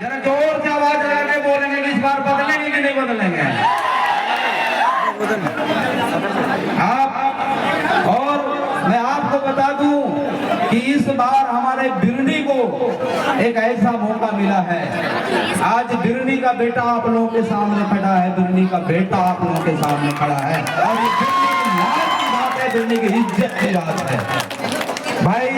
जरा जोर से आवाज लगा के बोलेंगे कि इस बार बदलेंगे कि नहीं बदलेंगे आप। और मैं आपको बता दूं कि इस बार हमारे बिरनी को एक ऐसा मौका मिला है। आज बिरनी का बेटा आप लोगों के सामने खड़ा है, बिरनी का बेटा आप लोगों के सामने खड़ा है और ये बिरनी की लाज की बात है, बिरनी की इज्जत की बात है। भाई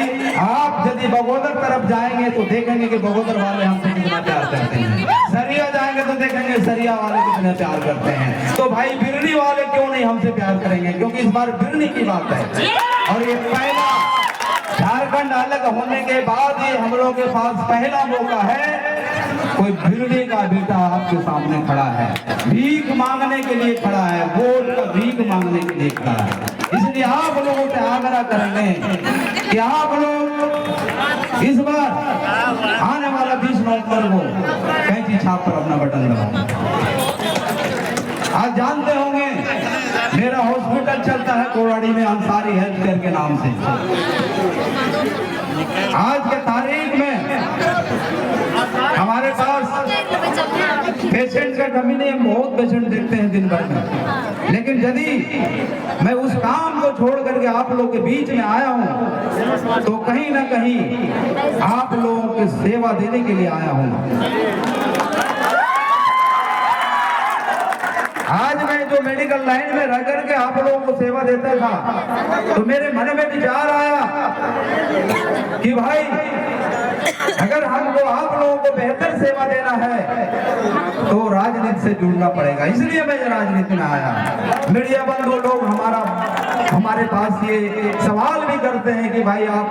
आप यदि बगोदर तरफ जाएंगे तो देखेंगे कि बगोदर वाले हमसे कितना प्यार करते हैं, सरिया जाएंगे तो देखेंगे सरिया वाले कितने प्यार करते हैं। तो भाई बिरनी वाले क्यों नहीं हमसे प्यार करेंगे, क्योंकि इस बार बिरनी की बात है और ये पहला झारखंड अलग होने के बाद ये हम लोगों के पास पहला मौका है। कोई बिरनी का बेटा आपके सामने खड़ा है, भीख मांगने के लिए खड़ा है, वोट का भीख मांगने के लिए खड़ा है। इसलिए आप लोगों से आग्रह करेंगे कि आप लोग इस बार आने वाला 20 नवंबर को कैंची छाप पर अपना बटन दबाएं। आज जानते होंगे मेरा हॉस्पिटल चलता है कोराड़ी में अंसारी हेल्थ केयर के नाम से। आज के तारीख में हमारे पास पेशेंट का कमी नहीं, हम बहुत पेशेंट देखते हैं दिन भर में, लेकिन यदि मैं उस काम को छोड़ करके आप लोगों के बीच में आया हूं तो कहीं ना कहीं आप लोगों की सेवा देने के लिए आया हूं। आज मैं जो मेडिकल लाइन में रह करके आप लोगों को सेवा देता था तो मेरे मन में विचार आया कि भाई अगर हमको आप लोगों को बेहतर सेवा देना है तो राजनीति से जुड़ना पड़ेगा। इसलिए मैं राजनीति में आया। मीडिया बंधु लोग हमारे पास ये सवाल भी करते हैं कि भाई आप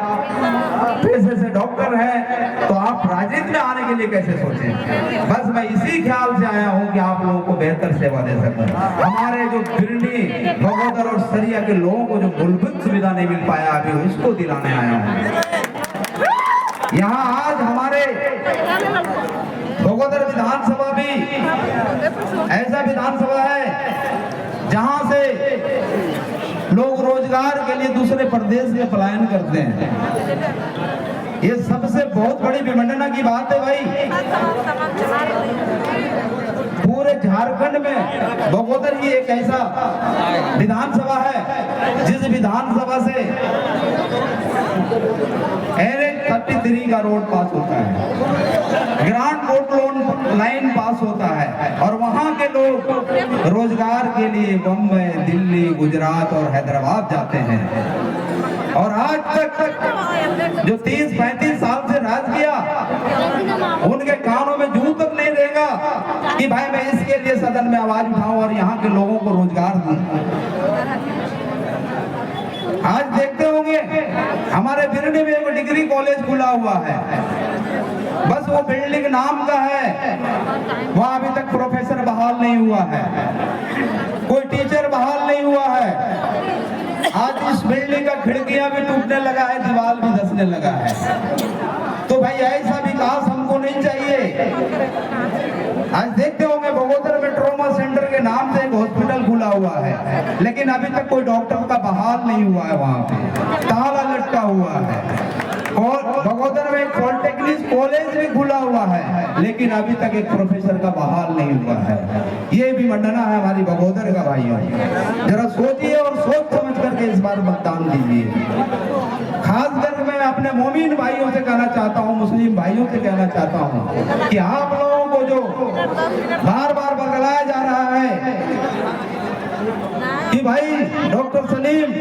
पेशे से डॉक्टर हैं तो आप राजनीति में आने के लिए कैसे सोचे। बस मैं इसी ख्याल से आया हूं कि आप लोगों को बेहतर सेवा दे सकूं। हमारे जो बिरनी बगोदर और सरिया के लोगों को जो मूलभूत सुविधा नहीं मिल पाया अभी उसको दिलाने आया हूं। यहाँ आज हमारे बगोदर विधानसभा भी ऐसा विधानसभा है जहां से लोग रोजगार के लिए दूसरे प्रदेश में पलायन करते हैं। ये सबसे बहुत बड़ी विडंबना की बात है भाई। पूरे झारखंड में बगोदर ही एक ऐसा विधानसभा है जिस विधानसभा से NH-33 का रोड पास होता है, ग्रांड कोर्ट लोन लाइन पास होता है और वहां के लोग रोजगार के लिए बम्बई, दिल्ली, गुजरात और हैदराबाद जाते हैं। और आज तक जो 30-35 साल से राज किया उनके कानों में जूं तक नहीं रहेगा कि भाई मैं इसके लिए सदन में आवाज उठाऊं और यहाँ के लोगों को रोजगार दूं। आज देखते होंगे हमारे बिरनी में एक डिग्री कॉलेज खुला हुआ है, बस वो बिल्डिंग नाम का है, वहां अभी तक प्रोफेसर बहाल नहीं हुआ है, कोई टीचर बहाल नहीं हुआ है। आज इस बिल्डिंग का खिड़कियां भी टूटने लगा है, दीवार भी धंसने लगा है। तो भाई ऐसा विकास हमको नहीं चाहिए। आज देखते होंगे बगोदर में ट्रॉमा सेंटर के नाम से एक हॉस्पिटल खुला हुआ है, लेकिन अभी तक कोई डॉक्टर का बहाल नहीं हुआ है, वहां पे ताला लटका हुआ है। और बगोदर में एक पॉलिटेक्निक कॉलेज भी खुला हुआ है, लेकिन अभी तक एक प्रोफेसर का बहाल नहीं हुआ है। ये भी मंडना है हमारी बगोदर का भाइयों। जरा सोचिए और सोच समझ करके इस बार मतदान दीजिए। खासकर मैं अपने मोमिन भाइयों से कहना चाहता हूँ, मुस्लिम भाइयों से कहना चाहता हूँ कि आप लोगों को जो बार बार बगलाया जा रहा है कि भाई डॉक्टर सलीम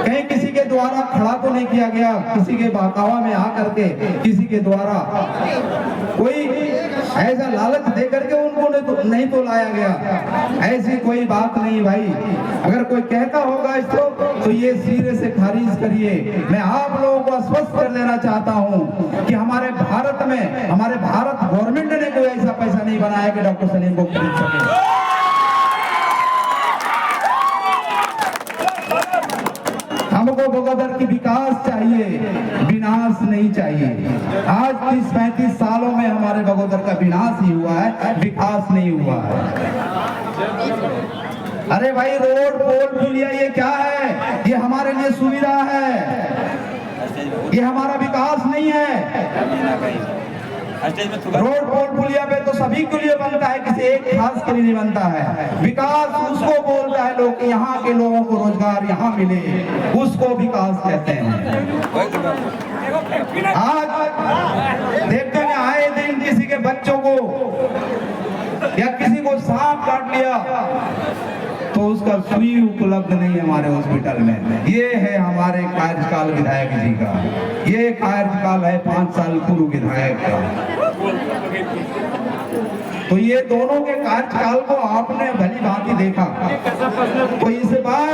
कहीं किसी के द्वारा खड़ा तो नहीं किया गया, किसी के बहकावा में आकर के किसी के द्वारा कोई ऐसा लालच दे करके उनको नहीं तो लाया गया, ऐसी कोई बात नहीं भाई। अगर कोई कहता होगा इसको तो ये सिरे से खारिज करिए। मैं आप लोगों को आश्वस्त कर देना चाहता हूँ कि हमारे भारत में हमारे भारत गवर्नमेंट ने कोई ऐसा पैसा नहीं बनाया कि डॉक्टर सलीम को खरीद सके। हमको बगोदर की विकास चाहिए, विनाश नहीं चाहिए। आज 30-35 सालों में हमारे बगोदर का विनाश ही हुआ है, विकास नहीं हुआ है। अरे भाई रोड पोल पुलिया ये क्या है? ये हमारे लिए सुविधा है, ये हमारा विकास नहीं है। रोड पोल पुलिया पे तो सभी के लिए बनता है, किसी एक खास के लिए नहीं बनता है। विकास उसको बोलता है लोग, यहाँ के लोगों को रोजगार यहाँ मिले, उसको विकास कहते हैं। आज देखते हैं आए दिन किसी के बच्चों को या किसी को सांप काट लिया तो उसका सुई उपलब्ध नहीं है हमारे हॉस्पिटल में। ये है हमारे कार्यकाल विधायक जी का, ये कार्यकाल है 5 साल पूर्व विधायक का। तो ये दोनों के कार्यकाल को आपने भली भांति देखा। तो इस बार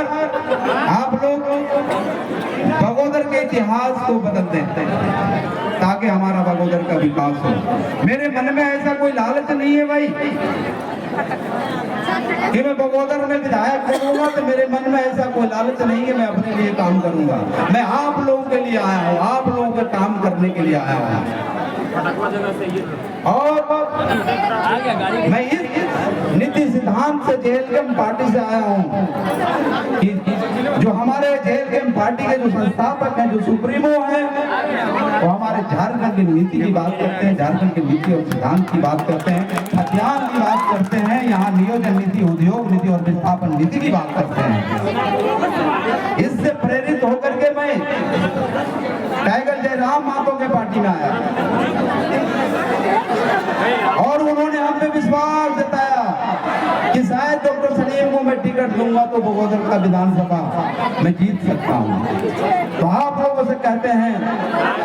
आप लोग बगोदर के इतिहास को बदल देते हैं ताकि हमारा बगोदर का विकास हो। मेरे मन में ऐसा कोई लालच नहीं है भाई कि मैं बगोदर में विधायक बनूंगा, तो मेरे मन में ऐसा कोई लालच नहीं है मैं अपने लिए काम करूंगा। मैं आप लोगों के लिए आया हूँ, आप लोगों के काम करने के लिए आया हूँ। और मैं इस नीति सिद्धांत से जेएलकेएम पार्टी से आया हूँ कि जो हमारे जेएलकेएम पार्टी के जो संस्थापक हैं, जो सुप्रीमो हैं, वो हमारे झारखंड की नीति की बात करते हैं, झारखंड की नीति और सिद्धांत की बात करते हैं, अभियान की बात करते हैं, यहाँ नियोजन नीति, उद्योग नीति और विस्थापन नीति की बात करते हैं। इससे प्रेरित होकर के मैं टाइगर जयराम मातो के पार्टी में आया और उन्होंने हम पे विश्वास जताया कि शायद डॉक्टर सलीम को मैं टिकट दूंगा तो बगोदर का विधानसभा मैं जीत सकता हूं। तो आप लोगों से कहते हैं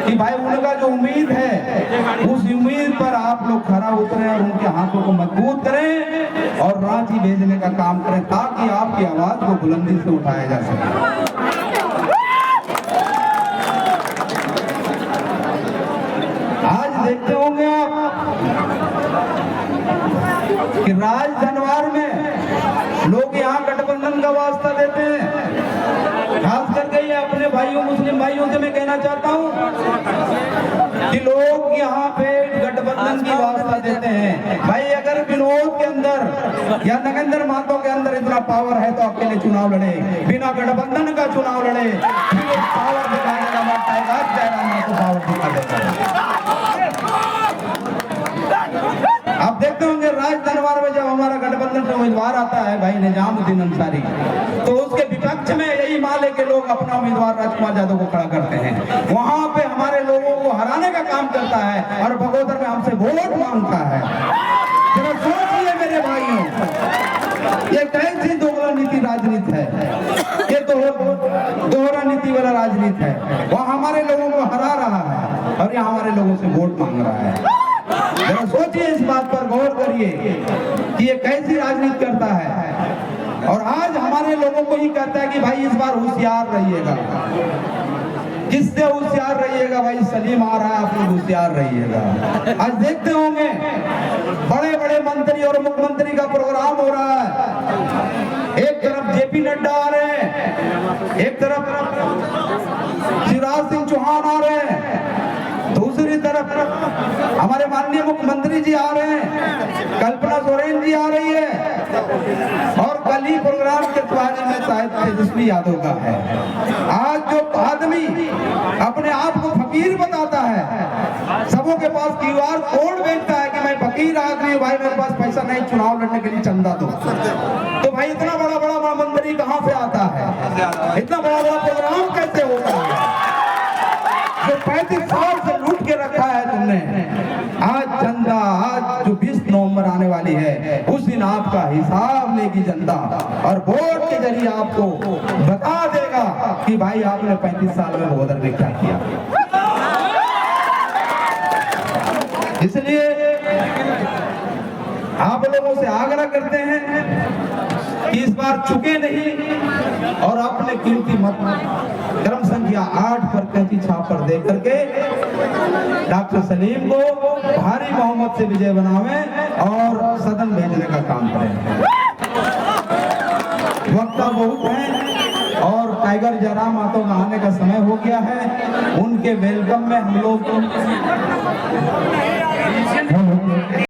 कि भाई उनका जो उम्मीद है उस उम्मीद पर आप लोग खरा उतरें और उनके हाथों को मजबूत करें और रांची भेजने का काम करें ताकि आपकी आवाज को बुलंदी से उठाया जा सके। आज देखते होंगे आप कि राजधनवार में लोग यहाँ गठबंधन का वास्ता देते हैं। खास करके ये अपने भाइयों मुस्लिम भाइयों से मैं कहना चाहता हूँ कि लोग यहाँ पे गठबंधन की वास्ता देते हैं। भाई अगर विनोद के अंदर या नगेंद्र महतो के अंदर इतना पावर है तो अकेले चुनाव लड़े, बिना गठबंधन का चुनाव लड़े, फिर पावर दिखाने का मौका आएगा, जयराम महतो पावर दिखा देगा। आप देखते होंगे राजधनवार में जब हमारा गठबंधन का उम्मीदवार आता है भाई निजामुद्दीन अंसारी, तो उसके विपक्ष में यही माले के लोग अपना उम्मीदवार राजकुमार यादव को खड़ा करते हैं। वहां पे हमारे लोगों को हराने का काम करता है और बगोदर में हमसे वोट मांगता है। जरा सोचिए मेरे भाइयों, ये कैसी दोगला नीति राजनीति है, ये तो दोहरा नीति वाला राजनीति है। वह हमारे लोगों को हरा रहा है और यहाँ हमारे लोगों से वोट मांग रहा है। जरा सोचिए, इस बात पर गौर करिए कि ये कैसी राजनीति करता है। और आज हमारे लोगों को ही कहता है कि भाई इस बार होशियार रहिएगा। किससे होशियार रहिएगा? भाई सलीम आ रहा है, आप लोग होशियार रहिएगा। आज देखते होंगे बड़े बड़े मंत्री और मुख्यमंत्री का प्रोग्राम हो रहा है। एक तरफ जेपी नड्डा आ रहे हैं, एक तरफ शिवराज सिंह चौहान आ रहे हैं, दूसरी तरफ हमारे माननीय मुख्यमंत्री जी आ रहे हैं, कल्पना सोरेन जी आ रही है और कल ही प्रोग्राम के बारे में शायद तेजस्वी यादव का है। आज जो आदमी अपने आप को फकीर बताता है, सबों के पास क्यूआर कोड भेजता है कि मैं फकीर आदमी हूं, भाई मेरे पास पैसा नहीं, चुनाव लड़ने के लिए चंदा दो। तो भाई इतना बड़ा बड़ा मंत्री कहां से आता है? इतना बड़ा बड़ा प्रोग्राम कैसे होता है? जो 35 साल से लूट के रखा है तुमने, आज जनता, आज जो 20 नवंबर आने वाली है उस दिन आपका हिसाब लेगी जनता और वोट के जरिए आपको बता देगा कि भाई आपने 35 साल में बगोदर में क्या किया। इसलिए आप लोगों से आग्रह करते हैं कि इस बार चुके नहीं और अपने कीमती मत क्रम संख्या 8 पर कैंची छाप पर दे करके डॉक्टर सलीम को भारी बहुमत से विजय बनावें और सदन भेजने का काम करें। वक्त बहुत है और टाइगर जयराम महतो का आने का समय हो गया है। उनके वेलकम में हम लोग